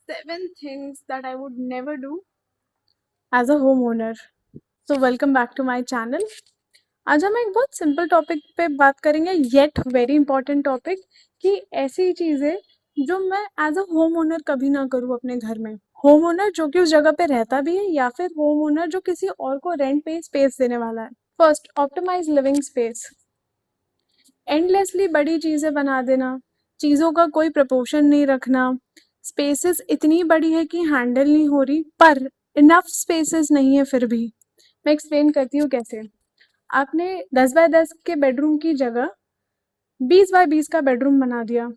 7 things that I would never do as a homeowner. So welcome back to my channel. आज हम एक बहुत simple topic पे बात करेंगे येट वेरी इंपॉर्टेंट टॉपिक कि ऐसी चीजें जो मैं एज अ होम ओनर कभी ना करूँ अपने घर में। होम ओनर जो कि उस जगह पे रहता भी है या फिर होम ओनर जो किसी और को रेंट पे स्पेस देने वाला है। First, optimise living space. Endlessly बड़ी चीजें बना देना, चीजों का कोई प्रपोर्शन नहीं रखना, स्पेसेस इतनी बड़ी है कि हैंडल नहीं हो रही पर इनफ स्पेसेस नहीं है फिर भी। मैं एक्सप्लेन करती हूँ कैसे। आपने 10 बाय 10 के बेडरूम की जगह 20 बाय 20 का बेडरूम बना दिया,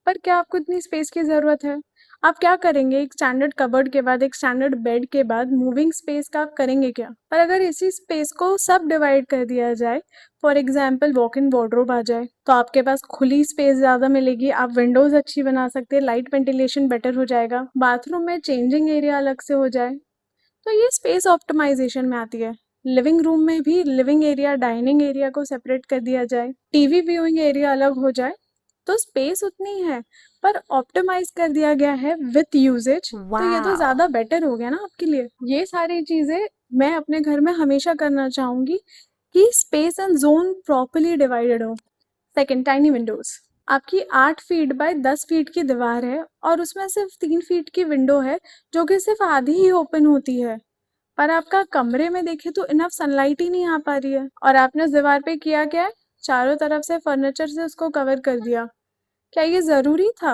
पर क्या आपको इतनी स्पेस की ज़रूरत है? आप क्या करेंगे? एक स्टैंडर्ड कबर्ड के बाद, एक स्टैंडर्ड बेड के बाद मूविंग स्पेस का आप करेंगे क्या? पर अगर इसी स्पेस को सब डिवाइड कर दिया जाए, for example walk in wardrobe आ जाए, तो आपके पास खुली स्पेस ज़्यादा मिलेगी, आप विंडोज़ अच्छी बना सकते हैं, लाइट वेंटिलेशन बेटर हो जाएगा, बाथरूम में चेंजिंग एरिया अलग से हो जाए, तो ये स्पेस ऑप्टिमाइजेशन में आती है। लिविंग रूम में भी लिविंग एरिया डाइनिंग एरिया को सेपरेट कर दिया जाए, टीवी व्यूइंग एरिया अलग हो जाए, तो स्पेस उतनी है पर ऑप्टिमाइज कर दिया गया है विथ यूजेज, तो ये तो Wow. ज्यादा बेटर हो गया ना आपके लिए। ये सारी चीजें मैं अपने घर में हमेशा करना चाहूंगी कि space and zone properly divided हो। Second, tiny windows. आपकी 8 फीट बाय 10 फीट की दीवार है और उसमें सिर्फ 3 फीट की विंडो है जो कि सिर्फ आधी ही ओपन होती है, पर आपका कमरे में देखे तो इनफ सनलाइट ही नहीं आ पा रही है और आपने उस दीवार पे किया क्या है? चारों तरफ से फर्नीचर से उसको कवर कर दिया। क्या ये जरूरी था?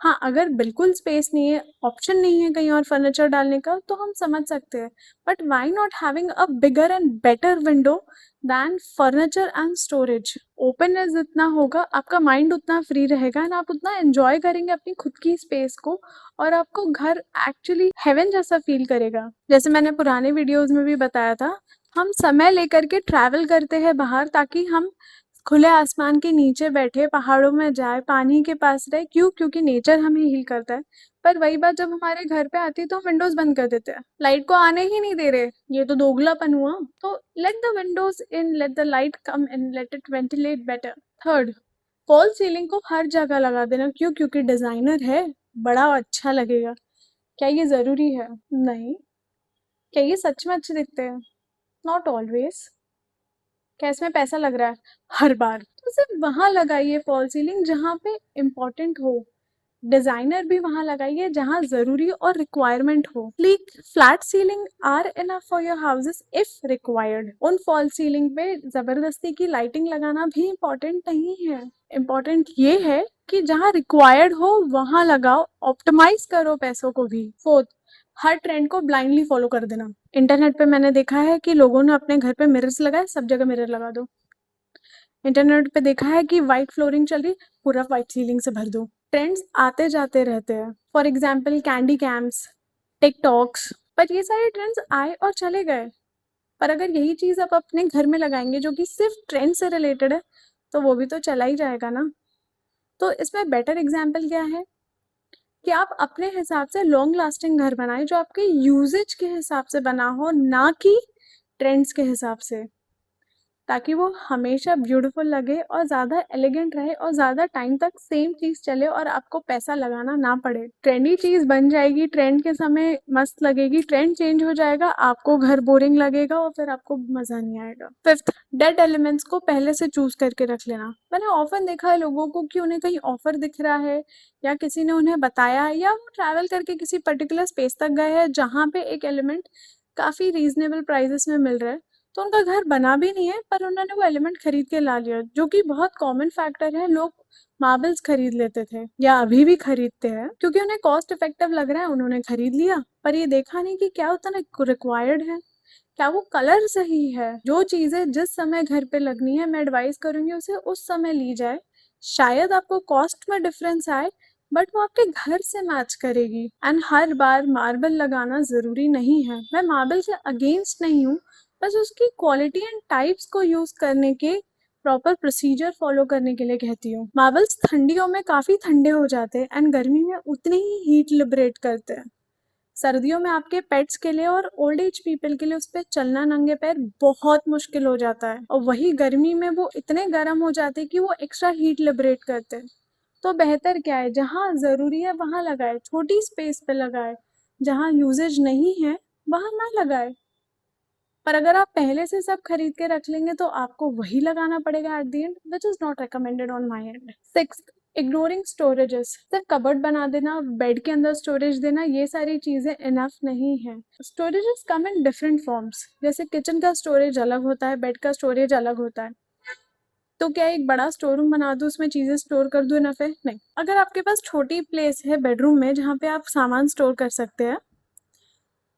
हाँ, अगर बिल्कुल स्पेस नहीं है, ऑप्शन नहीं है कहीं और फर्नीचर डालने का, तो हम समझ सकते हैं, but why not having a bigger and better window than furniture and storage. Openness जितना होगा आपका माइंड उतना फ्री रहेगा एंड आप उतना एंजॉय करेंगे अपनी खुद की स्पेस को, और आपको घर एक्चुअली हेवन जैसा फील करेगा। जैसे मैंने पुराने वीडियोस में भी बताया था, हम समय लेकर के ट्रैवल करते हैं बाहर ताकि हम खुले आसमान के नीचे बैठे, पहाड़ों में जाए, पानी के पास रहे, क्यों? क्योंकि नेचर हमें हील करता है। पर वही बात जब हमारे घर पे आती है तो हम विंडोज बंद कर देते हैं, लाइट को आने ही नहीं दे रहे। ये तो दोगलापन हुआ। तो let the Windows in, let the light come in, let it ventilate better. Third, fall ceiling को हर जगह लगा देना। क्यों? क्योंकि डिजाइनर है, बड़ा अच्छा लगेगा। क्या ये जरूरी है? नहीं। क्या ये सच में अच्छे दिखते हैं? Not always. क्या इसमें पैसा लग रहा है? हर बार। तो सिर्फ वहां लगाइए फॉल सीलिंग जहां पे इम्पोर्टेंट हो, डिजाइनर भी वहां लगाइए जहां जरूरी और रिक्वायरमेंट हो। Sleek flat ceiling are enough for your houses if required. उन फॉल सीलिंग पे जबरदस्ती की लाइटिंग लगाना भी इम्पोर्टेंट नहीं है। इम्पोर्टेंट ये है कि जहां रिक्वायर्ड हो वहां लगाओ, ऑप्टिमाइज करो पैसों को भी। फोर्थ, हर ट्रेंड को ब्लाइंडली फॉलो कर देना। इंटरनेट पे मैंने देखा है कि लोगों ने अपने घर पे मिरर्स लगाए, सब जगह मिरर लगा दो। इंटरनेट पे देखा है कि व्हाइट फ्लोरिंग चल रही, पूरा व्हाइट सीलिंग से भर दो। ट्रेंड्स आते जाते रहते हैं, for example candy camps, TikToks, पर ये सारे ट्रेंड्स आए और चले गए। पर अगर यही चीज आप अपने घर में लगाएंगे जो कि सिर्फ ट्रेंड से रिलेटेड है, तो वो भी तो चला ही जाएगा ना। तो इसमें बेटर एग्जाम्पल क्या है कि आप अपने हिसाब से लॉन्ग लास्टिंग घर बनाएं जो आपके यूजेज के हिसाब से बना हो, ना कि ट्रेंड्स के हिसाब से, ताकि वो हमेशा ब्यूटीफुल लगे और ज़्यादा एलिगेंट रहे और ज़्यादा टाइम तक सेम चीज़ चले और आपको पैसा लगाना ना पड़े। ट्रेंडी चीज़ बन जाएगी, ट्रेंड के समय मस्त लगेगी, ट्रेंड चेंज हो जाएगा, आपको घर बोरिंग लगेगा और फिर आपको मज़ा नहीं आएगा। फिफ्थ, डेड एलिमेंट्स को पहले से चूज करके रख लेना। मैंने ऑफन देखा है लोगों को कि उन्हें कहीं ऑफर दिख रहा है या किसी ने उन्हें बताया है या वो ट्रैवल करके किसी पर्टिकुलर स्पेस तक गए हैं जहाँ पे एक एलिमेंट काफ़ी रीजनेबल प्राइसेस में मिल रहा है, तो उनका घर बना भी नहीं है पर उन्होंने वो एलिमेंट खरीद के ला लिया, जो कि बहुत कॉमन फैक्टर है। लोग मार्बल्स खरीद लेते थे या अभी भी खरीदते हैं क्योंकि उन्हें कॉस्ट इफेक्टिव लग रहा है, उन्होंने खरीद लिया, पर ये देखा नहीं कि क्या उतना रिक्वायर्ड है, क्या वो कलर सही है। जो चीजें जिस समय घर पे लगनी है, मैं एडवाइस करूंगी उसे उस समय ली जाए। शायद आपको कॉस्ट में डिफरेंस आए, बट वो आपके घर से मैच करेगी। एंड हर बार मार्बल लगाना जरूरी नहीं है। मैं मार्बल के अगेंस्ट नहीं हूँ, बस उसकी क्वालिटी एंड टाइप्स को यूज करने के प्रॉपर प्रोसीजर फॉलो करने के लिए कहती हूँ। मार्बल्स ठंडियों में काफी ठंडे हो जाते हैं एंड गर्मी में उतनी ही हीट लिबरेट करते हैं। सर्दियों में आपके पेट्स के लिए और ओल्ड एज पीपल के लिए उस पे चलना नंगे पैर बहुत मुश्किल हो जाता है, और वही गर्मी में वो इतने गर्म हो जाते हैं कि वो एक्स्ट्रा हीट लिबरेट करते हैं। तो बेहतर क्या है, जहाँ ज़रूरी है वहाँ लगाए, छोटी स्पेस पे लगाए, जहाँ यूजेज नहीं है वहाँ ना लगाए। पर अगर आप पहले से सब खरीद के रख लेंगे तो आपको वही लगाना पड़ेगा at the end, which is not recommended on my and. Sixth, ignoring storages. सिर्फ कबर्ड बना देना, बेड के अंदर स्टोरेज देना, ये सारी चीजें इनफ नहीं है। Storages come in different forms, जैसे किचन का स्टोरेज अलग होता है, बेड का स्टोरेज अलग होता है। तो क्या एक बड़ा स्टोर रूम बना दूं, उसमें चीजें स्टोर कर दूं, इनफ है? नहीं। अगर आपके पास छोटी प्लेस है बेडरूम में जहाँ पे आप सामान स्टोर कर सकते हैं,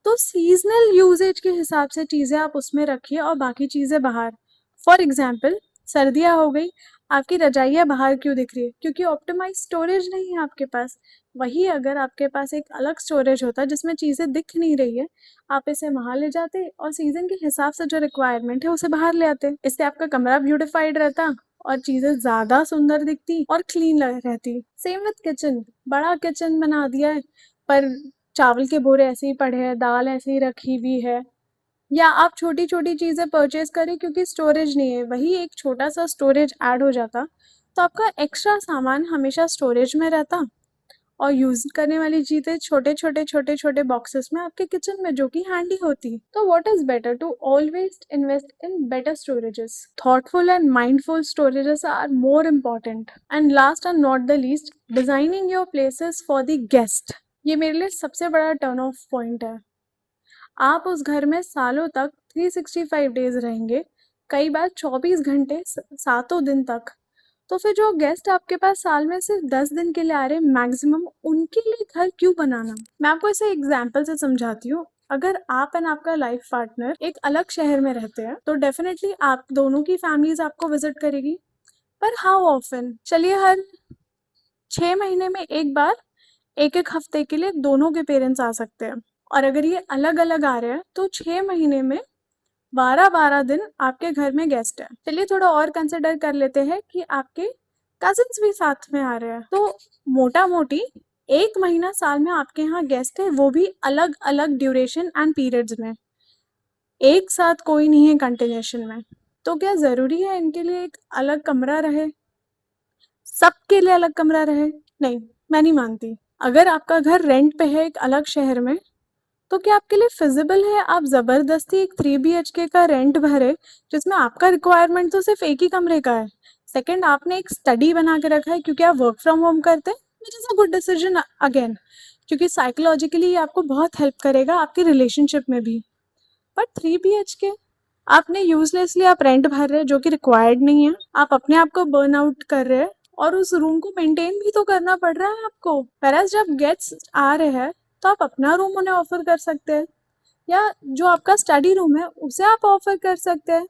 तो सीजनल यूजेज के हिसाब से चीज़ें आप उसमें रखिए और बाकी चीज़ें बाहर। फॉर एग्जाम्पल, सर्दियाँ हो गई, आपकी रजाइयाँ बाहर क्यों दिख रही है? क्योंकि ऑप्टिमाइज स्टोरेज नहीं है आपके पास। वही अगर आपके पास एक अलग स्टोरेज होता जिसमें चीज़ें दिख नहीं रही है, आप इसे वहाँ ले जाते और सीजन के हिसाब से जो रिक्वायरमेंट है उसे बाहर ले आते। इससे आपका कमरा ब्यूटिफाइड रहता और चीज़ें ज़्यादा सुंदर दिखती और क्लीन रहती। सेम विथ किचन, बड़ा किचन बना दिया है पर चावल के बोरे ऐसे ही पड़े हैं, दाल ऐसे ही रखी हुई है, या आप छोटी-छोटी चीज़ें परचेज़ करें क्योंकि स्टोरेज नहीं है, वही एक छोटा-सा स्टोरेज ऐड हो जाता, तो आपका एक्स्ट्रा सामान हमेशा स्टोरेज में रहता और यूज़ करने वाली चीज़ें छोटे-छोटे, छोटे-छोटे बॉक्सेस में आपके किचन में जो कि हैंडी होती। तो what is better? To always invest in better storages. Thoughtful and mindful storages are more important. And last and not the least, designing your places for the guest. ये मेरे लिए सबसे बड़ा टर्न ऑफ पॉइंट है। आप उस घर में सालों तक 365 डेज रहेंगे, कई बार 24 घंटे सातों दिन तक। तो फिर जो गेस्ट आपके पास साल में सिर्फ 10 दिन के लिए आ रहे हैं मैक्सिमम, उनके लिए घर क्यों बनाना? मैं आपको इसे एग्जाम्पल से समझाती हूँ। अगर आप एंड आपका लाइफ पार्टनर एक अलग शहर में रहते हैं तो डेफिनेटली आप दोनों की फैमिलीज आपको विजिट करेगी, पर हाउ ऑफन? चलिए हर 6 महीने में एक बार, एक एक हफ्ते के लिए दोनों के पेरेंट्स आ सकते हैं। और अगर ये अलग अलग आ रहे हैं तो 6 महीने में 12-12 दिन आपके घर में गेस्ट है। चलिए थोड़ा और कंसिडर कर लेते हैं कि आपके कजिन्स भी साथ में आ रहे हैं, तो मोटा मोटी 1 महीना साल में आपके यहाँ गेस्ट है, वो भी अलग अलग ड्यूरेशन एंड पीरियड्स में, एक साथ कोई नहीं है कंटिन्यूशन में। तो क्या जरूरी है इनके लिए एक अलग कमरा रहे, सबके लिए अलग कमरा रहे? नहीं, मैं नहीं मानती। अगर आपका घर रेंट पे है एक अलग शहर में, तो क्या आपके लिए फिजिबल है आप जबरदस्ती एक 3 BHK का रेंट भरे, जिसमें आपका रिक्वायरमेंट तो सिर्फ एक ही कमरे का है? सेकंड, आपने एक स्टडी बना के रखा है क्योंकि आप वर्क फ्रॉम होम करते हैं, which is a good decision again, क्योंकि साइकोलॉजिकली ये आपको बहुत हेल्प करेगा आपके रिलेशनशिप में भी। बट 3 BHK आपने यूजलेसली आप रेंट भर रहे हैं जो कि रिक्वायर्ड नहीं है, आप अपने आप को बर्न आउट कर रहे हैं और उस रूम को मेंटेन भी तो करना पड़ रहा है आपको। whereas जब गेट्स आ रहे हैं तो आप अपना रूम उन्हें ऑफर कर सकते हैं, या जो आपका स्टडी रूम है उसे आप ऑफर कर सकते हैं,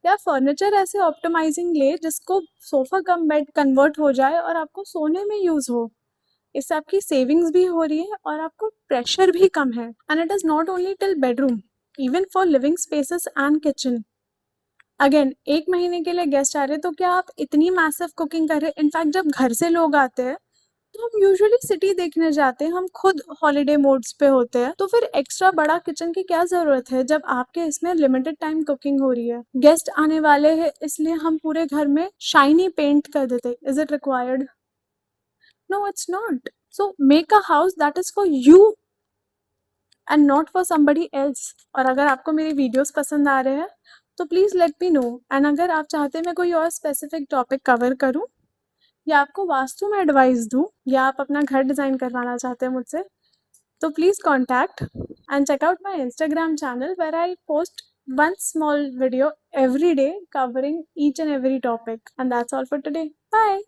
या फर्नीचर ऐसे ऑप्टिमाइजिंग ले जिसको सोफा कम बेड कन्वर्ट हो जाए और आपको सोने में यूज हो। इससे आपकी सेविंग्स भी हो रही है और आपको प्रेशर भी कम है। And it is not only till bedroom, even for living spaces and kitchen. Again 1 महीने के लिए गेस्ट आ रहे हैं तो क्या आप इतनी मैसिव कुकिंग कर रहे हैं? इनफैक्ट जब घर से लोग आते हैं तो हम यूजुअली सिटी देखने जाते हैं, हम खुद हॉलिडे मोड्स पे होते हैं, तो फिर एक्स्ट्रा बड़ा किचन की क्या जरूरत है जब आपके इसमें लिमिटेड टाइम कुकिंग हो रही है? गेस्ट आने वाले हैं इसलिए हम पूरे घर में शाइनी पेंट कर देते, is it required? No, it's not. So make a house that is for you and not for somebody else. और अगर आपको मेरी वीडियोस पसंद आ रहे हैं तो please let me know. And अगर आप चाहते हैं मैं कोई और स्पेसिफिक टॉपिक कवर करूं या आपको वास्तु में एडवाइस दूं या आप अपना घर डिजाइन करवाना चाहते हैं मुझसे, तो please contact and check out my Instagram channel where I post one small video every day covering each and every topic. And that's all for today. Bye.